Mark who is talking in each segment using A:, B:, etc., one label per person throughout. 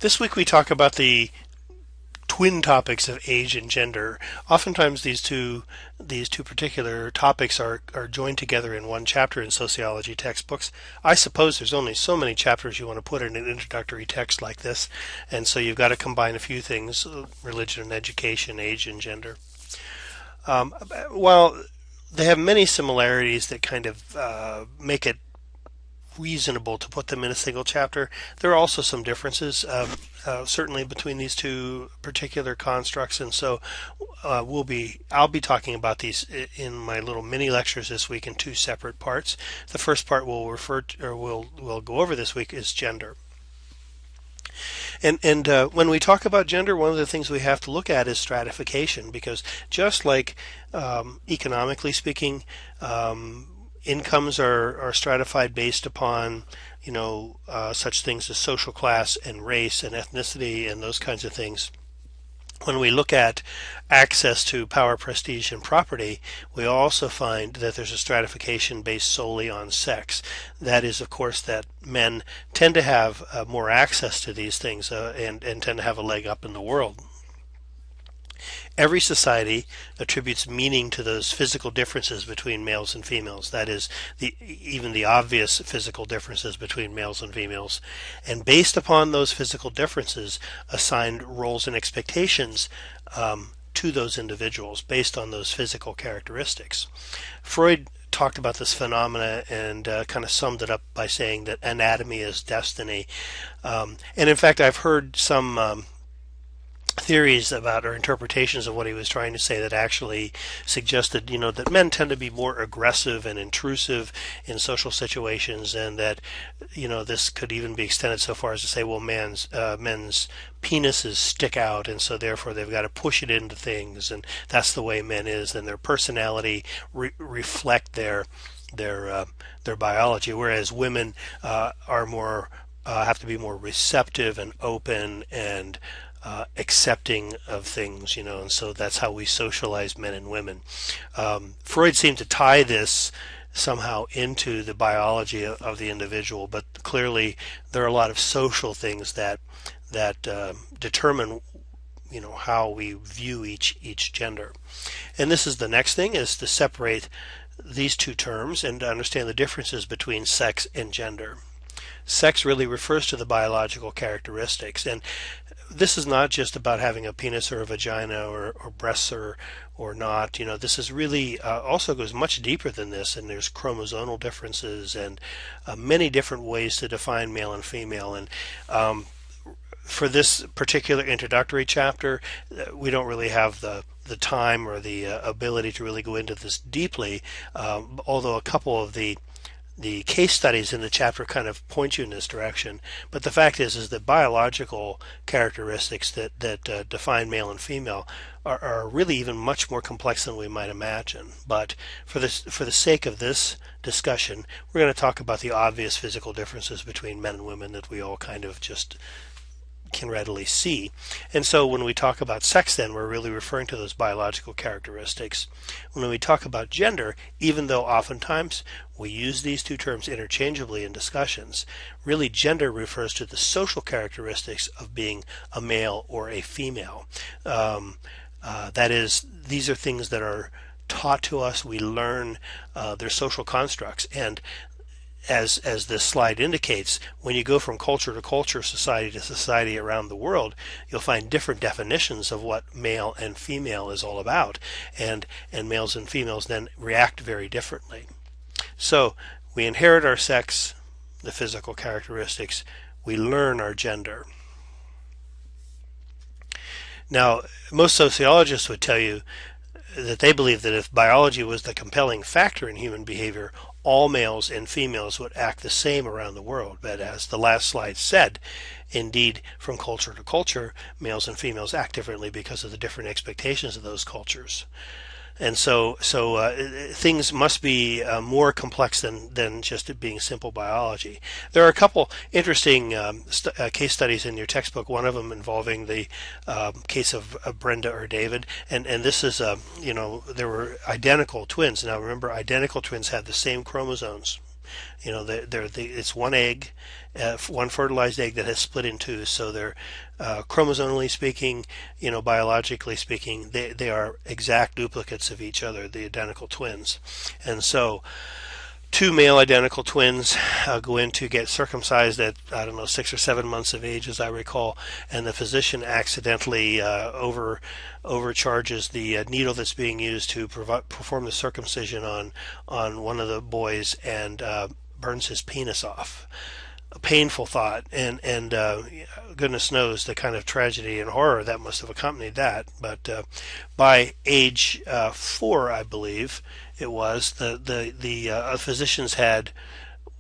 A: This week we talk about the twin topics of age and gender. Oftentimes these two particular topics are joined together in one chapter in sociology textbooks. I suppose there's only so many chapters you want to put in an introductory text like this, and so you've got to combine a few things: religion and education, age and gender. While they have many similarities that kind of make it reasonable to put them in a single chapter. There are also some differences, certainly between these two particular constructs, and so I'll be talking about these in my little mini lectures this week in two separate parts. The first part we'll refer to, or we'll go over this week, is gender. And when we talk about gender, one of the things we have to look at is stratification, because just like economically speaking, incomes are stratified based upon, such things as social class and race and ethnicity and those kinds of things. When we look at access to power, prestige, and property, we also find that there's a stratification based solely on sex. That is, of course, that men tend to have more access to these things and tend to have a leg up in the world. Every society attributes meaning to those physical differences between males and females. That is, even the obvious physical differences between males and females. And based upon those physical differences, assigned roles and expectations to those individuals based on those physical characteristics. Freud talked about this phenomena and kind of summed it up by saying that anatomy is destiny. And in fact, I've heard some theories about, or interpretations of what he was trying to say, that actually suggested, that men tend to be more aggressive and intrusive in social situations, and that, this could even be extended so far as to say, well, men's penises stick out, and so therefore they've got to push it into things, and that's the way men is, and their personality reflect their biology, whereas women are more have to be more receptive and open and accepting of things, and so that's how we socialize men and women. Freud seemed to tie this somehow into the biology of the individual, but clearly there are a lot of social things that determine, how we view each gender. And this is the next thing, is to separate these two terms and to understand the differences between sex and gender. Sex really refers to the biological characteristics, and this is not just about having a penis or a vagina or breasts or not. This is really also goes much deeper than this, and there's chromosomal differences and many different ways to define male and female. And for this particular introductory chapter, we don't really have the time or the ability to really go into this deeply, although a couple of the case studies in the chapter kind of point you in this direction. But the fact is that biological characteristics that define male and female are really even much more complex than we might imagine. But for the sake of this discussion, we're going to talk about the obvious physical differences between men and women that we all kind of just can readily see. And so when we talk about sex, then we're really referring to those biological characteristics. When we talk about gender, even though oftentimes we use these two terms interchangeably in discussions, really gender refers to the social characteristics of being a male or a female. That is, these are things that are taught to us. We learn their social constructs, and as this slide indicates, when you go from culture to culture, society to society around the world, you'll find different definitions of what male and female is all about, and males and females then react very differently. So we inherit our sex, the physical characteristics, we learn our gender. Now, most sociologists would tell you that they believe that if biology was the compelling factor in human behavior, all males and females would act the same around the world. But as the last slide said, indeed, from culture to culture, males and females act differently because of the different expectations of those cultures. And so things must be more complex than just it being simple biology. There are a couple interesting case studies in your textbook, one of them involving the case of Brenda or David. And this is, there were identical twins. Now remember, identical twins had the same chromosomes. It's one egg, one fertilized egg that has split in two. So they're chromosomally speaking, biologically speaking, they are exact duplicates of each other, the identical twins. And so two male identical twins go in to get circumcised at, I don't know, 6 or 7 months of age, as I recall, and the physician accidentally overcharges the needle that's being used to perform the circumcision on one of the boys and burns his penis off. A painful thought, and goodness knows the kind of tragedy and horror that must have accompanied that. But by age 4, I believe it was, the physicians had,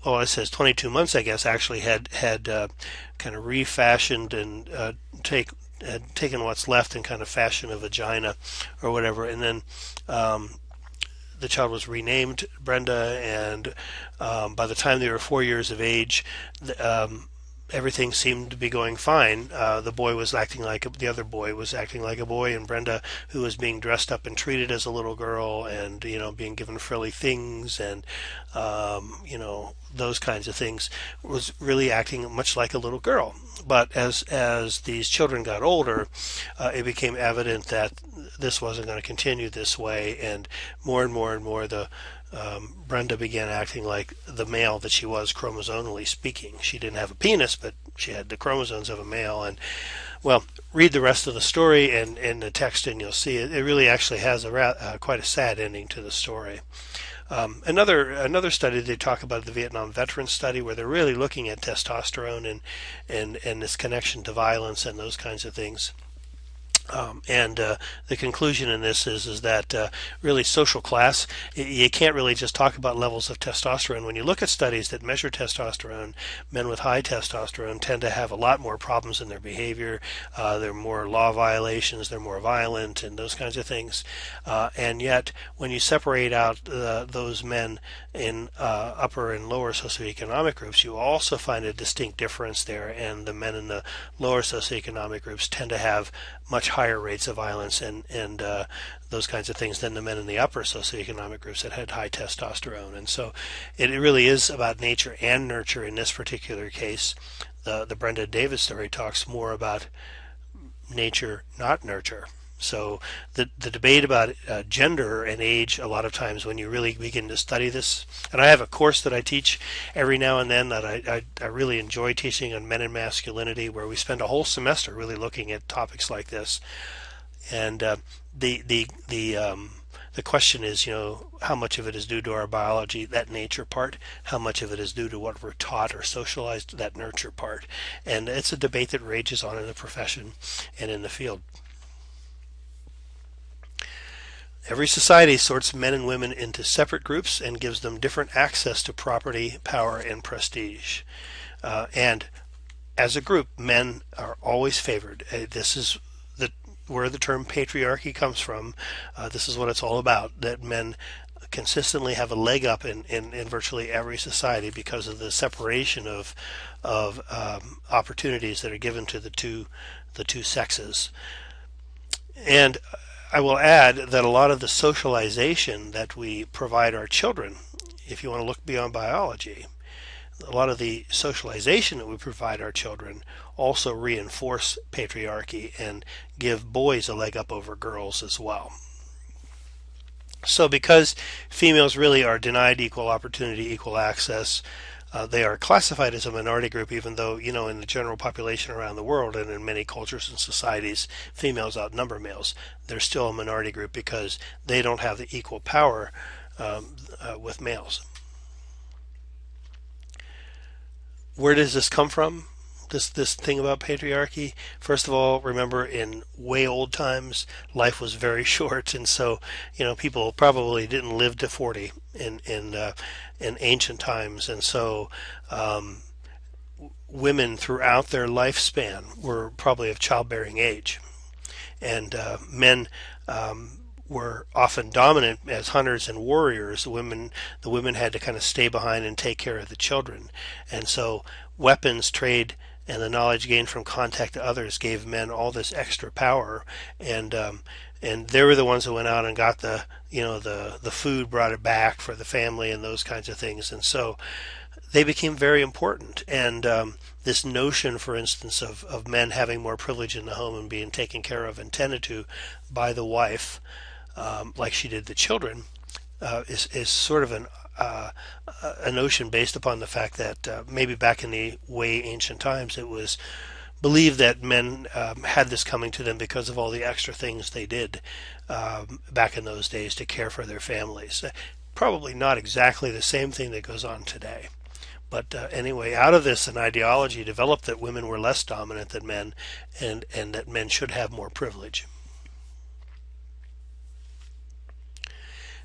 A: well, it says 22 months, I guess, actually had kind of refashioned and taken what's left and kind of fashioned a vagina or whatever, and then the child was renamed Brenda, and by the time they were 4 years of age, everything seemed to be going fine. The other boy was acting like a boy, and Brenda, who was being dressed up and treated as a little girl, and being given frilly things, and those kinds of things, was really acting much like a little girl. But as these children got older, it became evident that this wasn't going to continue this way, and more the Brenda began acting like the male that she was, chromosomally speaking. She didn't have a penis, but she had the chromosomes of a male. And, well, read the rest of the story and the text, and you'll see it really actually has quite a sad ending to the story. Another study they talk about, the Vietnam Veterans Study, where they're really looking at testosterone and this connection to violence and those kinds of things. The conclusion in this is that really social class, you can't really just talk about levels of testosterone. When you look at studies that measure testosterone, men with high testosterone tend to have a lot more problems in their behavior. There are more law violations, they're more violent, and those kinds of things. And yet, when you separate out those men in upper and lower socioeconomic groups, you also find a distinct difference there, and the men in the lower socioeconomic groups tend to have much higher rates of violence and those kinds of things than the men in the upper socioeconomic groups that had high testosterone. And so it really is about nature and nurture in this particular case. The Brenda Davis story talks more about nature, not nurture. So the debate about gender and age, a lot of times when you really begin to study this, and I have a course that I teach every now and then that I really enjoy teaching on men and masculinity, where we spend a whole semester really looking at topics like this. And the question is, how much of it is due to our biology, that nature part, how much of it is due to what we're taught or socialized, that nurture part. And it's a debate that rages on in the profession and in the field. Every society sorts men and women into separate groups and gives them different access to property, power, and prestige. And as a group, men are always favored. This is where the term patriarchy comes from. This is what it's all about, that men consistently have a leg up in virtually every society because of the separation of opportunities that are given to the two sexes. And I will add that a lot of the socialization that we provide our children, if you want to look beyond biology, a lot of the socialization that we provide our children also reinforce patriarchy and give boys a leg up over girls as well. So because females really are denied equal opportunity, equal access, they are classified as a minority group, even though, in the general population around the world and in many cultures and societies, females outnumber males. They're still a minority group because they don't have the equal power with males. Where does this come from? This thing about patriarchy? First of all, remember, in way old times, life was very short, and so people probably didn't live to 40 in ancient times, and so women throughout their lifespan were probably of childbearing age, and men were often dominant as hunters and warriors. The women had to kind of stay behind and take care of the children, and so weapons, trade, and the knowledge gained from contact to others gave men all this extra power, and they were the ones who went out and got the food, brought it back for the family and those kinds of things, and so they became very important. And this notion, for instance, of men having more privilege in the home and being taken care of and tended to by the wife, like she did the children, is sort of a notion based upon the fact that maybe back in the way ancient times it was believed that men had this coming to them because of all the extra things they did back in those days to care for their families. Probably not exactly the same thing that goes on today. But anyway, out of this, an ideology developed that women were less dominant than men, and that men should have more privilege.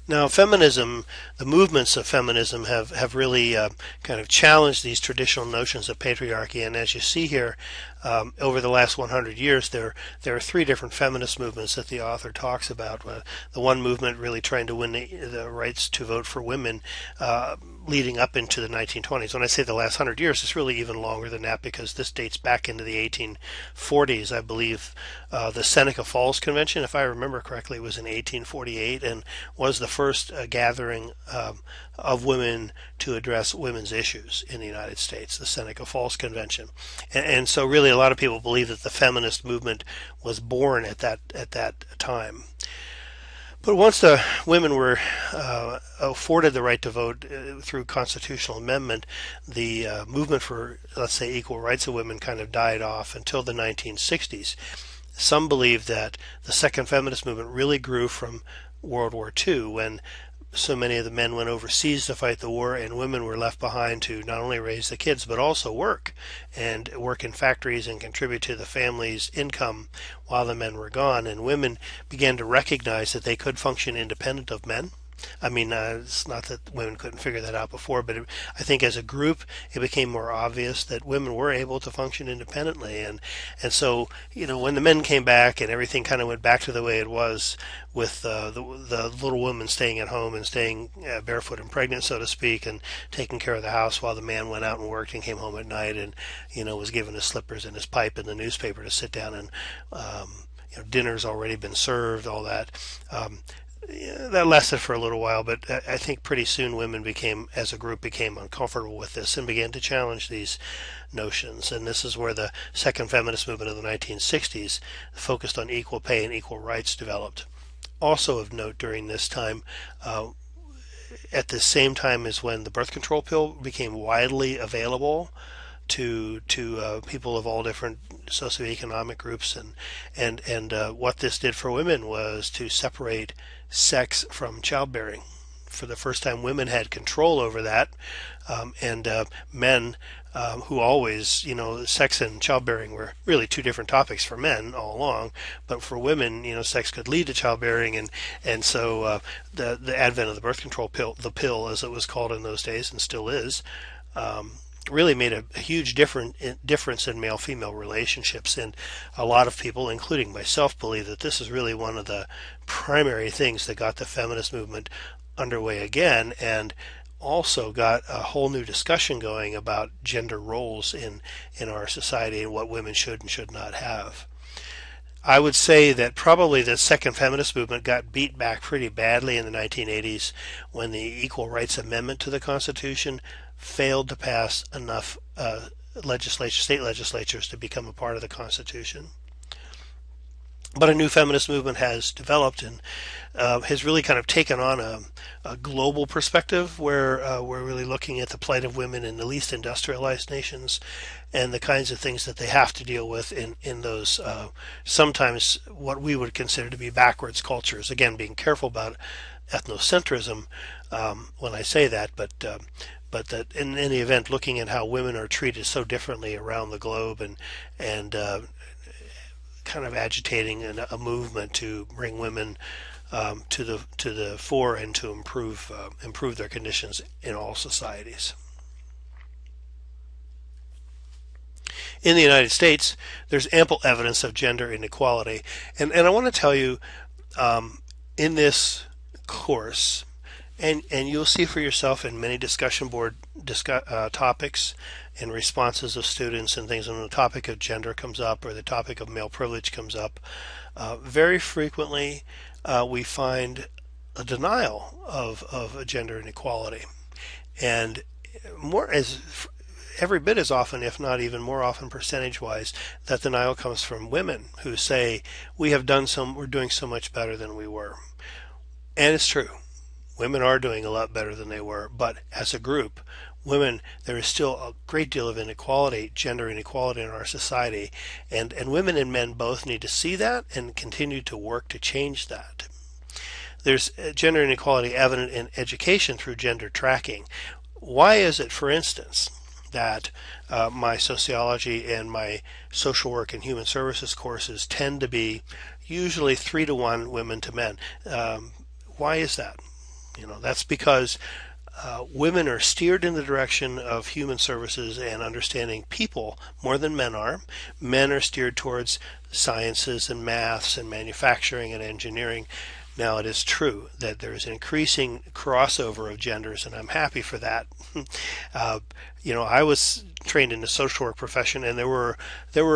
A: Now, feminism, the movements of feminism have really kind of challenged these traditional notions of patriarchy. And as you see here, over the last 100 years, there are three different feminist movements that the author talks about. The one movement really trying to win the rights to vote for women, leading up into the 1920s. When I say the last 100 years, it's really even longer than that, because this dates back into the 1840s. I believe the Seneca Falls Convention, if I remember correctly, was in 1848 and was the first gathering of women to address women's issues in the United States, the Seneca Falls Convention. And so really a lot of people believe that the feminist movement was born at that time. But once the women were afforded the right to vote through constitutional amendment, the movement for, let's say, equal rights of women kind of died off until the 1960s. Some believe that the second feminist movement really grew from World War II, when so many of the men went overseas to fight the war, and women were left behind to not only raise the kids but also work in factories and contribute to the family's income while the men were gone. And women began to recognize that they could function independent of men. I mean, it's not that women couldn't figure that out before, but I think as a group, it became more obvious that women were able to function independently. And so, when the men came back and everything kind of went back to the way it was, with the little woman staying at home and staying barefoot and pregnant, so to speak, and taking care of the house while the man went out and worked and came home at night and, was given his slippers and his pipe and the newspaper to sit down and, dinner's already been served, all that. That lasted for a little while, but I think pretty soon women as a group became uncomfortable with this and began to challenge these notions. And this is where the second feminist movement of the 1960s, focused on equal pay and equal rights, developed. Also of note during this time, at the same time as when the birth control pill became widely available to people of all different socioeconomic groups, and what this did for women was to separate sex from childbearing. For the first time, women had control over that, and men, who always, sex and childbearing were really two different topics for men all along, but for women, sex could lead to childbearing, and so the advent of the birth control pill, the pill as it was called in those days and still is, really made a huge difference in male-female relationships. And a lot of people, including myself, believe that this is really one of the primary things that got the feminist movement underway again, and also got a whole new discussion going about gender roles in our society and what women should and should not have. I would say that probably the second feminist movement got beat back pretty badly in the 1980s when the Equal Rights Amendment to the Constitution failed to pass enough state legislatures to become a part of the Constitution. But a new feminist movement has developed and has really kind of taken on a global perspective, where we're really looking at the plight of women in the least industrialized nations and the kinds of things that they have to deal with in those sometimes what we would consider to be backwards cultures. Again, being careful about ethnocentrism when I say that, but that in any event, looking at how women are treated so differently around the globe, and kind of agitating a movement to bring women to the fore and to improve their conditions in all societies. In the United States, there's ample evidence of gender inequality, and I want to tell you, in this course, And you'll see for yourself in many discussion board topics and responses of students and things, when the topic of gender comes up or the topic of male privilege comes up, very frequently we find a denial of gender inequality. And more as every bit as often, if not even more often percentage-wise, that denial comes from women who say, we're doing so much better than we were. And it's true. Women are doing a lot better than they were, but as a group, women, there is still a great deal of inequality, gender inequality in our society, and women and men both need to see that and continue to work to change that. There's gender inequality evident in education through gender tracking. Why is it, for instance, that my sociology and my social work and human services courses tend to be usually 3-to-1 women to men? Why is that? That's because women are steered in the direction of human services and understanding people more than men are. Men are steered towards sciences and maths and manufacturing and engineering. Now, it is true that there is an increasing crossover of genders, and I'm happy for that. I was trained in the social work profession, and there were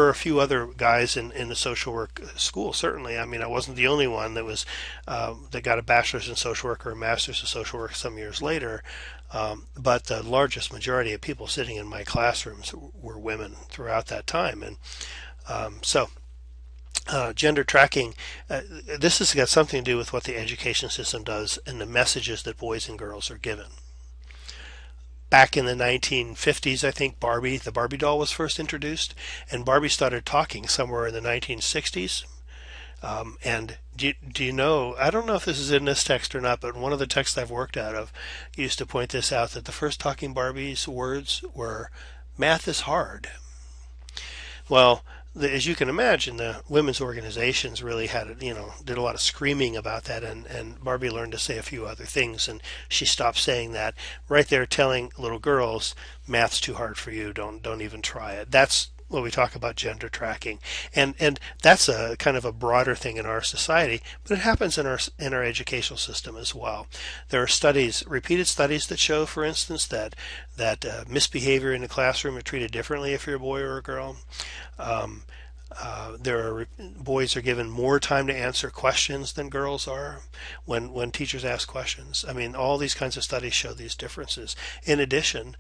A: a few other guys in the social work school. Certainly, I mean, I wasn't the only one that got a bachelor's in social work or a master's in social work some years later. But the largest majority of people sitting in my classrooms were women throughout that time, and so. Gender tracking, this has got something to do with what the education system does and the messages that boys and girls are given. Back in the 1950s, I think the Barbie doll was first introduced, and Barbie started talking somewhere in the 1960s. And do you know, I don't know if this is in this text or not, but one of the texts I've worked out of used to point this out, that the first talking Barbie's words were, "Math is hard." Well, as you can imagine, the women's organizations really did a lot of screaming about that, and Barbie learned to say a few other things, and she stopped saying that, right there telling little girls, math's too hard for you, don't even try it. That's when we talk about gender tracking, and that's a kind of a broader thing in our society, but it happens in our educational system as well. There are repeated studies that show, for instance, that misbehavior in the classroom are treated differently if you're a boy or a girl. Boys are given more time to answer questions than girls are when teachers ask questions. I mean, all these kinds of studies show these differences. In addition,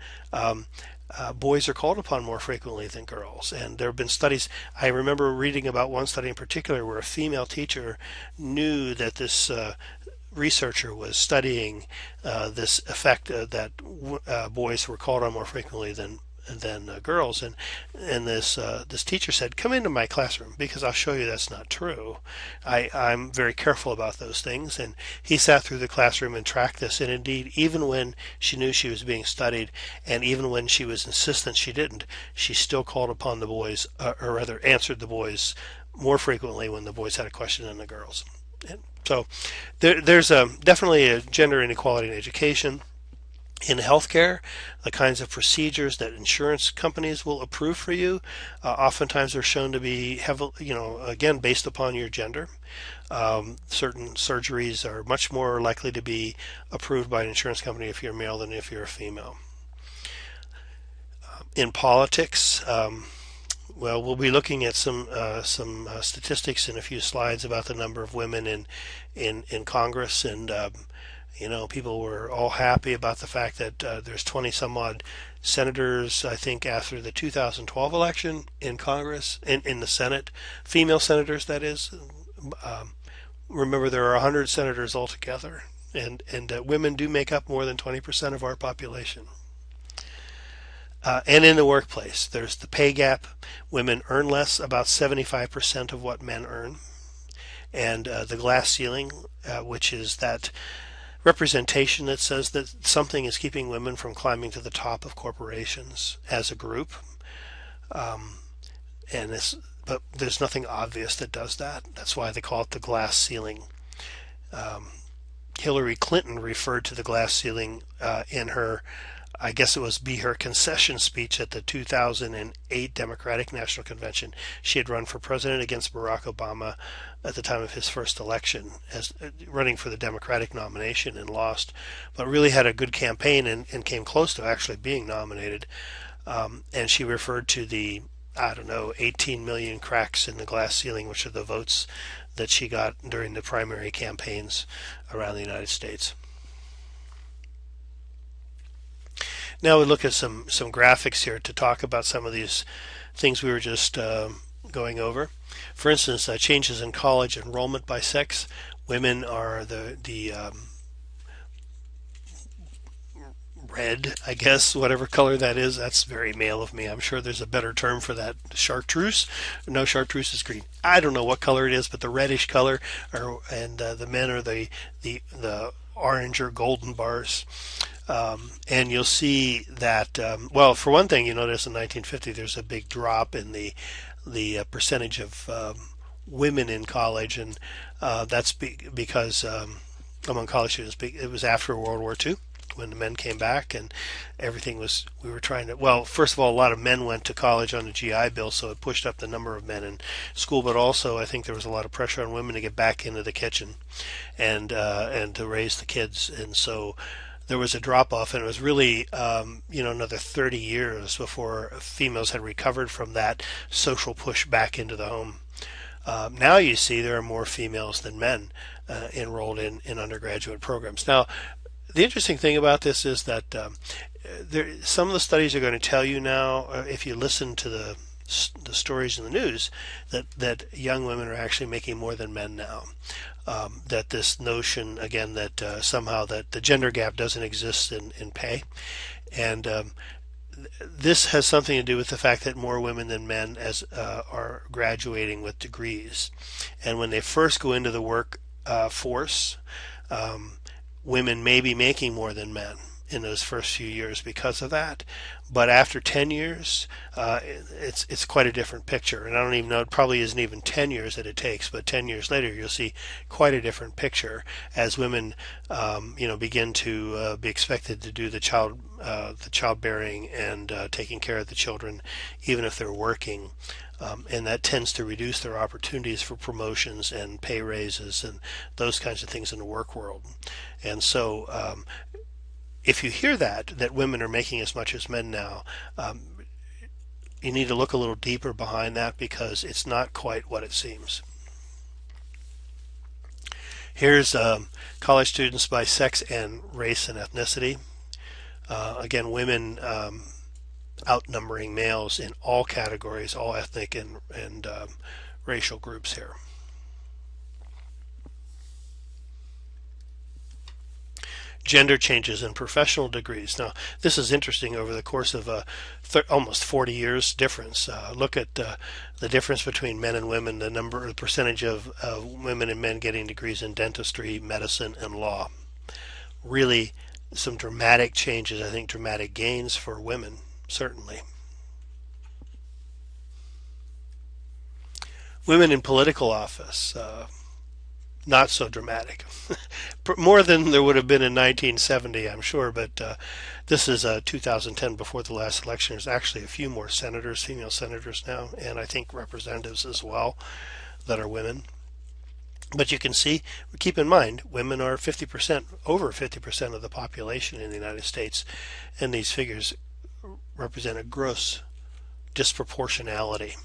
A: boys are called upon more frequently than girls, and there have been studies. I remember reading about one study in particular where a female teacher knew that this researcher was studying this effect that boys were called on more frequently than girls, and this teacher said, "Come into my classroom because I'll show you that's not true. I'm very careful about those things." And he sat through the classroom and tracked this, and indeed, even when she knew she was being studied, and even when she was insistent she didn't, she still called upon the boys, or rather answered the boys more frequently when the boys had a question than the girls. And so there's definitely a gender inequality in education. In healthcare, the kinds of procedures that insurance companies will approve for you, oftentimes are shown to be heavily, again, based upon your gender. Certain surgeries are much more likely to be approved by an insurance company if you're male than if you're a female. In politics, we'll be looking at some statistics in a few slides about the number of women in Congress, and people were all happy about the fact that there's 20 some odd senators, I think, after the 2012 election in Congress, in the Senate, female senators, that is. Remember, there are 100 senators altogether, and women do make up more than 20% of our population. And in the workplace, there's the pay gap. Women earn less, about 75% of what men earn. And the glass ceiling, which is that representation that says that something is keeping women from climbing to the top of corporations as a group. But there's nothing obvious that does that. That's why they call it the glass ceiling. Hillary Clinton referred to the glass ceiling in her I guess it was be her concession speech at the 2008 Democratic National Convention. She had run for president against Barack Obama at the time of his first election, as running for the Democratic nomination, and lost, but really had a good campaign and came close to actually being nominated. And she referred to the, I don't know, 18 million cracks in the glass ceiling, which are the votes that she got during the primary campaigns around the United States. Now we look at some graphics here to talk about some of these things we were just going over. For instance, changes in college enrollment by sex. Women are the red, I guess, whatever color that is. That's very male of me. I'm sure there's a better term for that. Chartreuse? No, chartreuse is green. I don't know what color it is, but the reddish color, and the men are the orange or golden bars. And you'll see that, well, for one thing, you notice in 1950 there's a big drop in the percentage of women in college, and that's because among college students, it was after World War II when the men came back, and everything was, we were trying to, well, first of all, a lot of men went to college on the GI Bill, so it pushed up the number of men in school, but also I think there was a lot of pressure on women to get back into the kitchen and to raise the kids, and so there was a drop off, and it was really another 30 years before females had recovered from that social push back into the home. Now you see there are more females than men enrolled in undergraduate programs. Now, the interesting thing about this is that some of the studies are going to tell you now, if you listen to the stories in the news, that young women are actually making more than men now. That this notion, again, that somehow that the gender gap doesn't exist in pay. And this has something to do with the fact that more women than men are graduating with degrees. And when they first go into the work force, women may be making more than men in those first few years because of that, but after 10 years it's quite a different picture. And I don't even know, it probably isn't even 10 years that it takes, but 10 years later you'll see quite a different picture as women begin to be expected to do the childbearing and taking care of the children, even if they're working. And that tends to reduce their opportunities for promotions and pay raises and those kinds of things in the work world. And so if you hear that women are making as much as men now, you need to look a little deeper behind that, because it's not quite what it seems. Here's college students by sex and race and ethnicity. Again, women outnumbering males in all categories, all ethnic and racial groups here. Gender changes in professional degrees. Now, this is interesting. Over the course of almost 40 years difference, look at the difference between men and women, the percentage of women and men getting degrees in dentistry, medicine, and law. Really some dramatic changes, I think dramatic gains for women, certainly. Women in political office, not so dramatic. More than there would have been in 1970, I'm sure, but this is 2010, before the last election. There's actually a few more senators, female senators now, and I think representatives as well, that are women. But you can see, keep in mind, women are 50%, over 50% of the population in the United States, and these figures represent a gross disproportionality.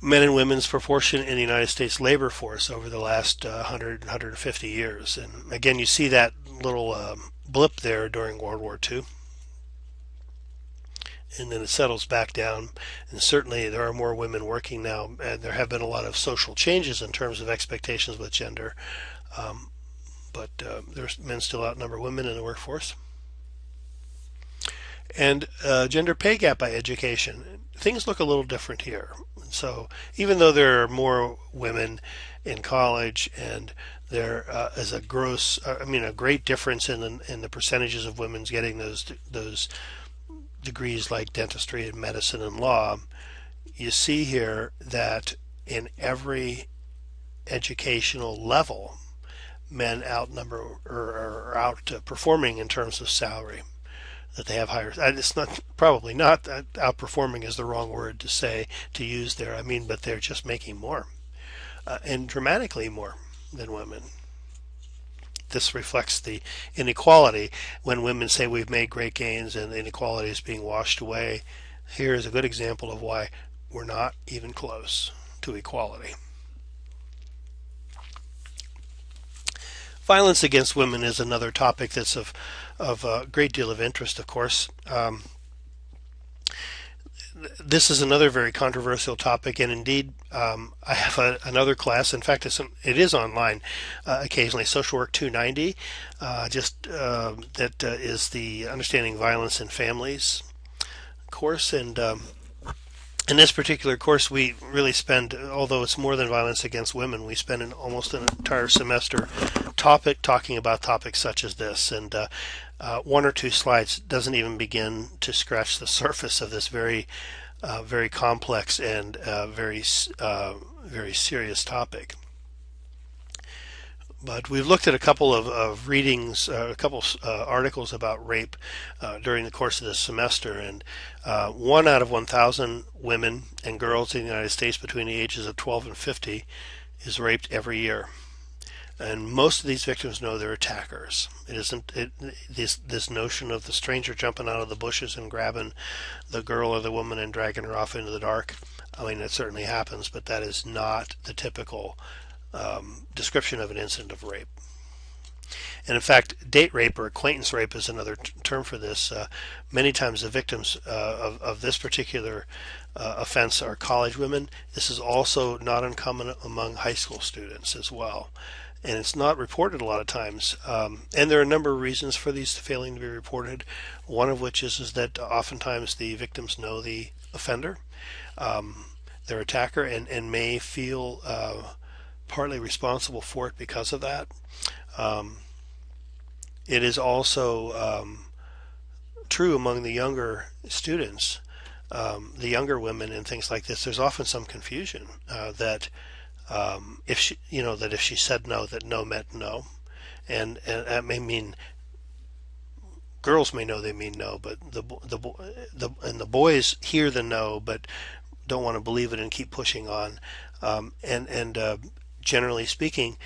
A: Men and women's proportion in the United States labor force over the last 150 years. And again, you see that little blip there during World War II. And then it settles back down. And certainly there are more women working now, and there have been a lot of social changes in terms of expectations with gender. But there's men still outnumber women in the workforce. And gender pay gap by education. Things look a little different here. So even though there are more women in college, and there is a great difference in the percentages of women getting those degrees like dentistry and medicine and law, you see here that in every educational level, men outnumber or are outperforming in terms of salary. That they have higher. It's not probably not outperforming is the wrong word to use there. I mean, but they're just making more and dramatically more than women. This reflects the inequality. When women say we've made great gains and inequality is being washed away, here is a good example of why we're not even close to equality. Violence against women is another topic that's of a great deal of interest, of course. This is another very controversial topic, and indeed, I have another class. In fact, it is online occasionally. Social Work 290, that is the Understanding Violence in Families course, and in this particular course, we really spend, although it's more than violence against women, we spend almost an entire semester talking about topics such as this. And one or two slides doesn't even begin to scratch the surface of this very complex and very serious topic. But we've looked at a couple of readings, a couple of articles about rape during the course of this semester, and 1 out of 1,000 women and girls in the United States between the ages of 12 and 50 is raped every year. And most of these victims know their attackers. It isn't this notion of the stranger jumping out of the bushes and grabbing the girl or the woman and dragging her off into the dark. I mean, it certainly happens, but that is not the typical description of an incident of rape. And in fact, date rape or acquaintance rape is another term for this. Many times the victims of this particular offense are college women. This is also not uncommon among high school students as well. And it's not reported a lot of times. And there are a number of reasons for these failing to be reported. One of which is that oftentimes the victims know the offender, their attacker, and may feel partly responsible for it because of that. It is also true among the younger students, the younger women and things like this. There's often some confusion that if she said no, that no meant no, and that may mean girls may know they mean no, but the boys hear the no, but don't want to believe it and keep pushing on, generally speaking,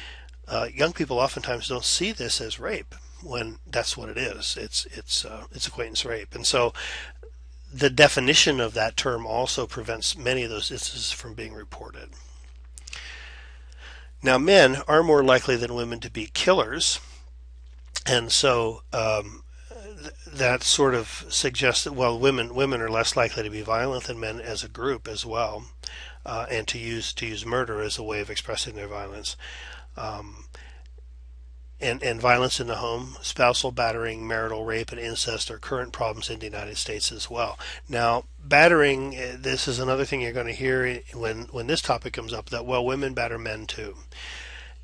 A: young people oftentimes don't see this as rape when that's what it is. It's acquaintance rape, and so the definition of that term also prevents many of those instances from being reported. Now, men are more likely than women to be killers, and so that sort of suggests that women are less likely to be violent than men as a group as well. And to use murder as a way of expressing their violence, and violence in the home, spousal battering, marital rape, and incest are current problems in the United States as well. Now, battering, this is another thing you're going to hear when this topic comes up, that women batter men too,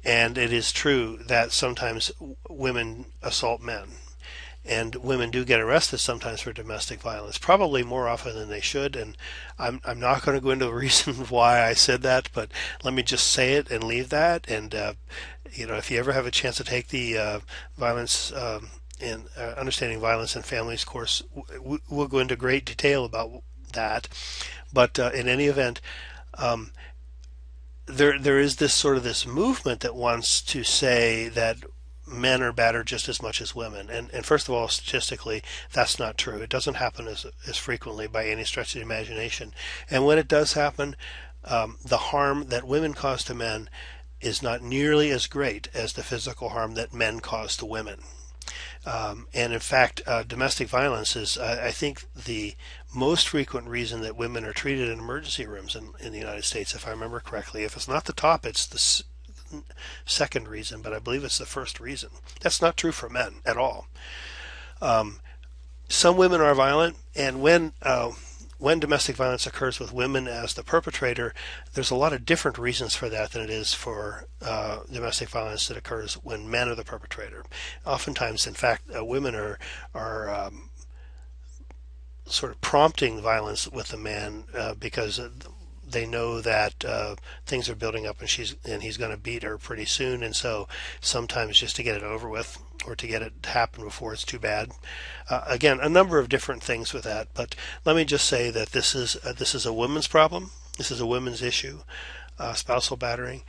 A: and it is true that sometimes women assault men. And women do get arrested sometimes for domestic violence, probably more often than they should. And I'm not going to go into the reason why I said that, but let me just say it and leave that. And if you ever have a chance to take the violence in Understanding Violence in Families course, we'll go into great detail about that. But in any event, there is this movement that wants to say that men are battered just as much as women. And first of all, statistically, that's not true. It doesn't happen as frequently by any stretch of the imagination. And when it does happen, the harm that women cause to men is not nearly as great as the physical harm that men cause to women. And in fact, domestic violence is, I think, the most frequent reason that women are treated in emergency rooms in the United States, if I remember correctly. If it's not the top, it's the second reason, but I believe it's the first reason. That's not true for men at all. Some women are violent, and when domestic violence occurs with women as the perpetrator, there's a lot of different reasons for that than it is for domestic violence that occurs when men are the perpetrator. Oftentimes, in fact, women are sort of prompting violence with the man because they know that things are building up, and he's going to beat her pretty soon, and so sometimes just to get it over with or to get it to happen before it's too bad. Again, a number of different things with that, but let me just say that this is a women's problem. This is a women's issue. Spousal battering.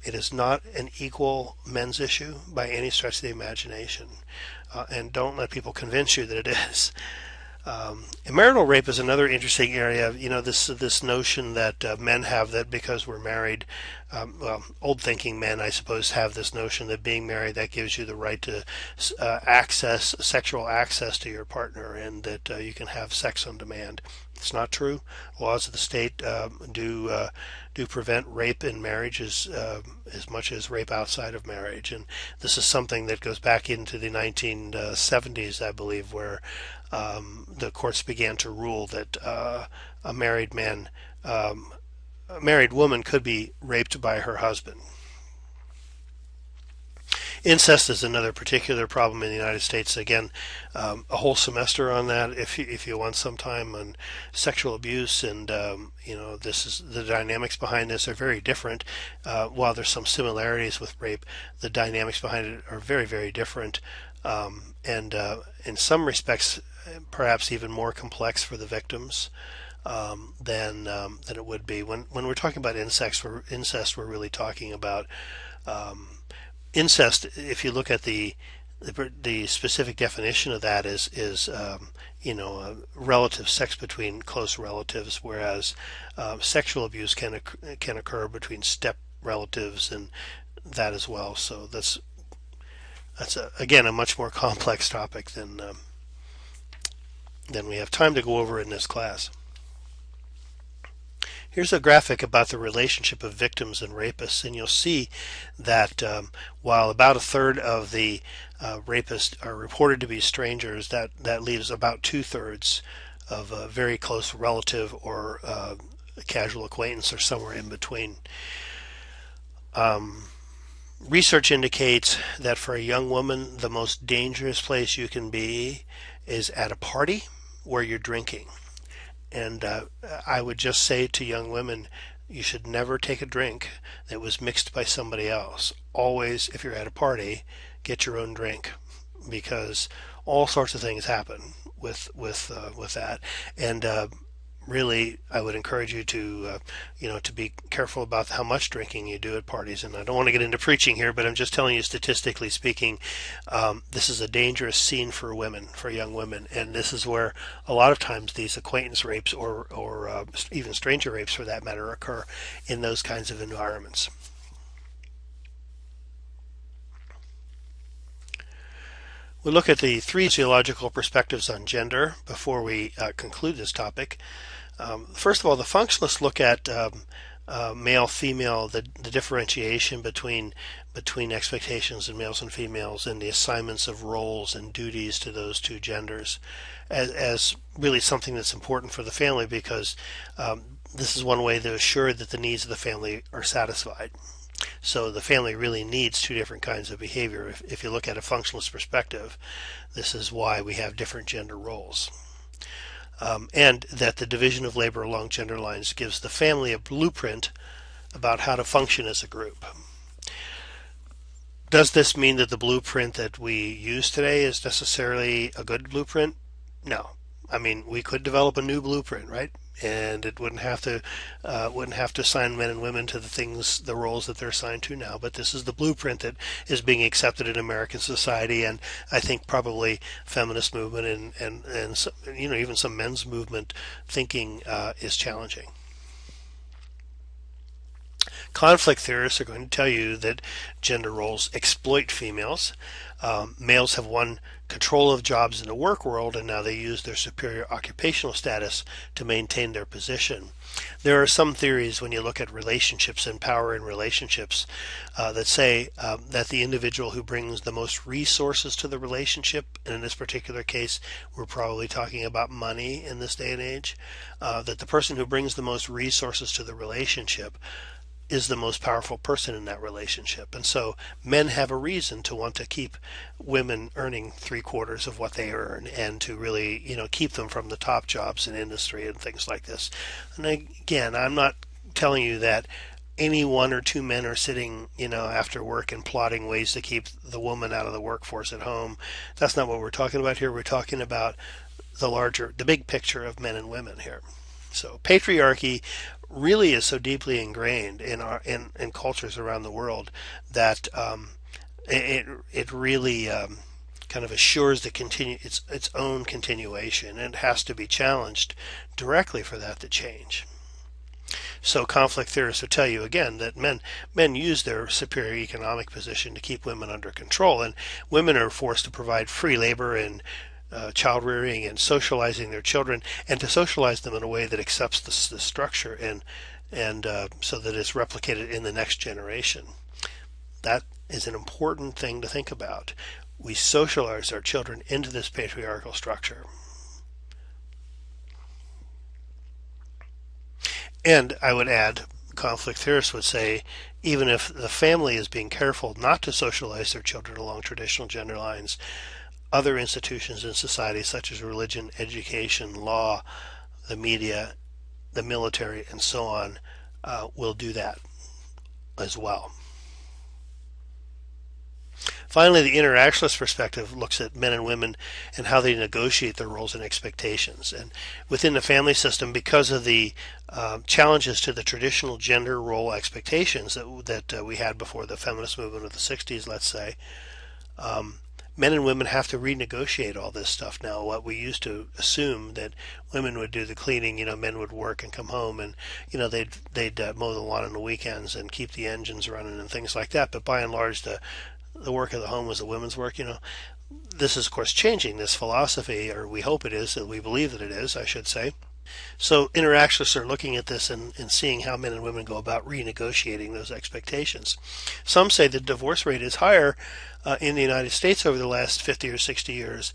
A: It is not an equal men's issue by any stretch of the imagination, and don't let people convince you that it is. Marital rape is another interesting area. This notion that men have that because we're married, old-thinking men, I suppose, have this notion that being married, that gives you the right to sexual access to your partner, and that you can have sex on demand. It's not true. Laws of the state do prevent rape in marriage as much as rape outside of marriage, and this is something that goes back into the 1970s, I believe, where the courts began to rule that a married man, a married woman, could be raped by her husband. Incest is another particular problem in the United States. Again, a whole semester on that if you want some time on sexual abuse, and this is the dynamics behind this are very different. While there's some similarities with rape, the dynamics behind it are very, very different, and in some respects, perhaps even more complex for the victims than it would be when we're talking about incest. We're really talking about incest. If you look at the specific definition of that is relative sex between close relatives, whereas sexual abuse can occur between step relatives and that as well. So that's again a much more complex topic than we have time to go over in this class. Here's a graphic about the relationship of victims and rapists, and you'll see that while about a third of the rapists are reported to be strangers, that leaves about 2/3 of a very close relative or a casual acquaintance or somewhere in between. Research indicates that for a young woman, the most dangerous place you can be is at a party where you're drinking. And I would just say to young women, you should never take a drink that was mixed by somebody else. Always, if you're at a party, get your own drink, because all sorts of things happen with that. And really, I would encourage you to to be careful about how much drinking you do at parties. And I don't want to get into preaching here, but I'm just telling you, statistically speaking, this is a dangerous scene for women, for young women, and this is where a lot of times these acquaintance rapes or even stranger rapes, for that matter, occur in those kinds of environments. We'll look at the 3 sociological perspectives on gender before we conclude this topic. First of all, the functionalists look at male-female, the differentiation between expectations in males and females, and the assignments of roles and duties to those two genders as really something that's important for the family, because this is one way to assure that the needs of the family are satisfied. So the family really needs 2 different kinds of behavior. If you look at a functionalist perspective, this is why we have different gender roles. And that the division of labor along gender lines gives the family a blueprint about how to function as a group. Does this mean that the blueprint that we use today is necessarily a good blueprint? No. I mean, we could develop a new blueprint, right? And it wouldn't have to assign men and women to the roles that they're assigned to now. But this is the blueprint that is being accepted in American society, and I think probably feminist movement and some, even some men's movement thinking is challenging. Conflict theorists are going to tell you that gender roles exploit females. Males have won control of jobs in the work world, and now they use their superior occupational status to maintain their position. There are some theories, when you look at relationships and power in relationships, that say that the individual who brings the most resources to the relationship, and in this particular case we're probably talking about money in this day and age, that the person who brings the most resources to the relationship is the most powerful person in that relationship. And so men have a reason to want to keep women earning 3/4 of what they earn, and to really keep them from the top jobs in industry and things like this. And again, I'm not telling you that any one or two men are sitting, after work and plotting ways to keep the woman out of the workforce at home. That's not what we're talking about here. We're talking about the big picture of men and women here. So patriarchy really is so deeply ingrained in cultures around the world that it really kind of assures its own continuation, and it has to be challenged directly for that to change. So conflict theorists will tell you again that men use their superior economic position to keep women under control, and women are forced to provide free labor and child rearing and socializing their children, and to socialize them in a way that accepts the structure and so that it's replicated in the next generation. That is an important thing to think about. We socialize our children into this patriarchal structure. And I would add, conflict theorists would say, even if the family is being careful not to socialize their children along traditional gender lines, other institutions in society, such as religion, education, law, the media, the military, and so on, will do that as well. Finally, the interactionist perspective looks at men and women and how they negotiate their roles and expectations. And within the family system, because of the challenges to the traditional gender role expectations that we had before the feminist movement of the 60s, let's say, men and women have to renegotiate all this stuff now. What we used to assume that women would do the cleaning, men would work and come home, and they'd mow the lawn on the weekends and keep the engines running and things like that. But by and large, the work of the home was the women's work. This is of course changing this philosophy, or we hope it is, that we believe that it is, I should say. So interactionists are looking at this and seeing how men and women go about renegotiating those expectations. Some say the divorce rate is higher in the United States over the last 50 or 60 years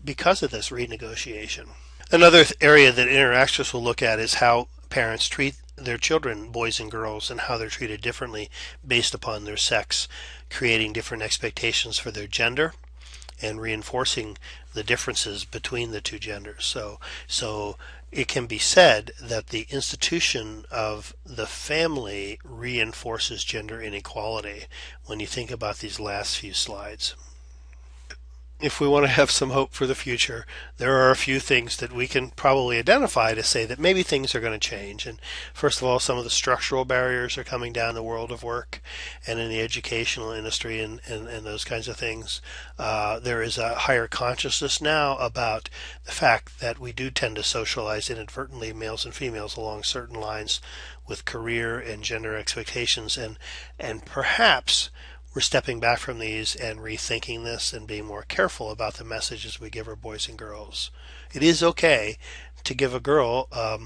A: because of this renegotiation. Another area that interactionists will look at is how parents treat their children, boys and girls, and how they're treated differently based upon their sex, creating different expectations for their gender and reinforcing the differences between the two genders. So it can be said that the institution of the family reinforces gender inequality when you think about these last few slides. If we want to have some hope for the future, there are a few things that we can probably identify to say that maybe things are going to change. And first of all, some of the structural barriers are coming down in the world of work and in the educational industry and those kinds of things. There is a higher consciousness now about the fact that we do tend to socialize inadvertently males and females along certain lines with career and gender expectations, and perhaps we're stepping back from these and rethinking this and being more careful about the messages we give our boys and girls. It is okay to give a girl a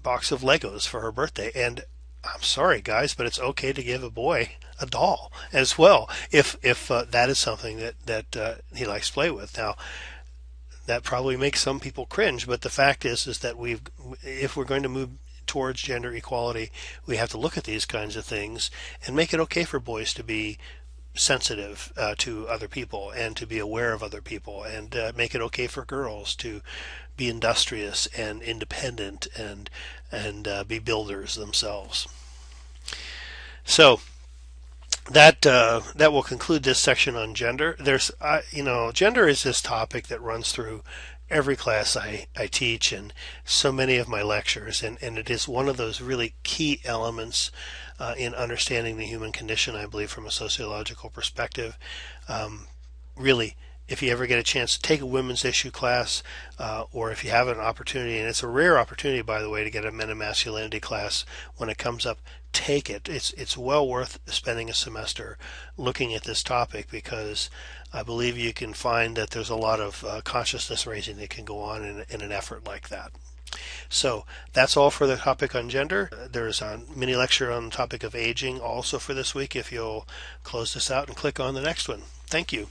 A: box of Legos for her birthday, and I'm sorry guys, but it's okay to give a boy a doll as well if that is something that he likes to play with. Now, that probably makes some people cringe, but the fact is that if we're going to move towards gender equality, we have to look at these kinds of things and make it okay for boys to be sensitive to other people and to be aware of other people, and make it okay for girls to be industrious and independent and be builders themselves. So that will conclude this section on gender. There's gender is this topic that runs through every class I teach and so many of my lectures, and it is one of those really key elements in understanding the human condition, I believe, from a sociological perspective. Really, if you ever get a chance to take a women's issue class, or if you have an opportunity, and it's a rare opportunity, by the way, to get a men and masculinity class when it comes up, take it. It's well worth spending a semester looking at this topic, because I believe you can find that there's a lot of consciousness raising that can go on in an effort like that. So that's all for the topic on gender. There's a mini lecture on the topic of aging also for this week, if you'll close this out and click on the next one. Thank you.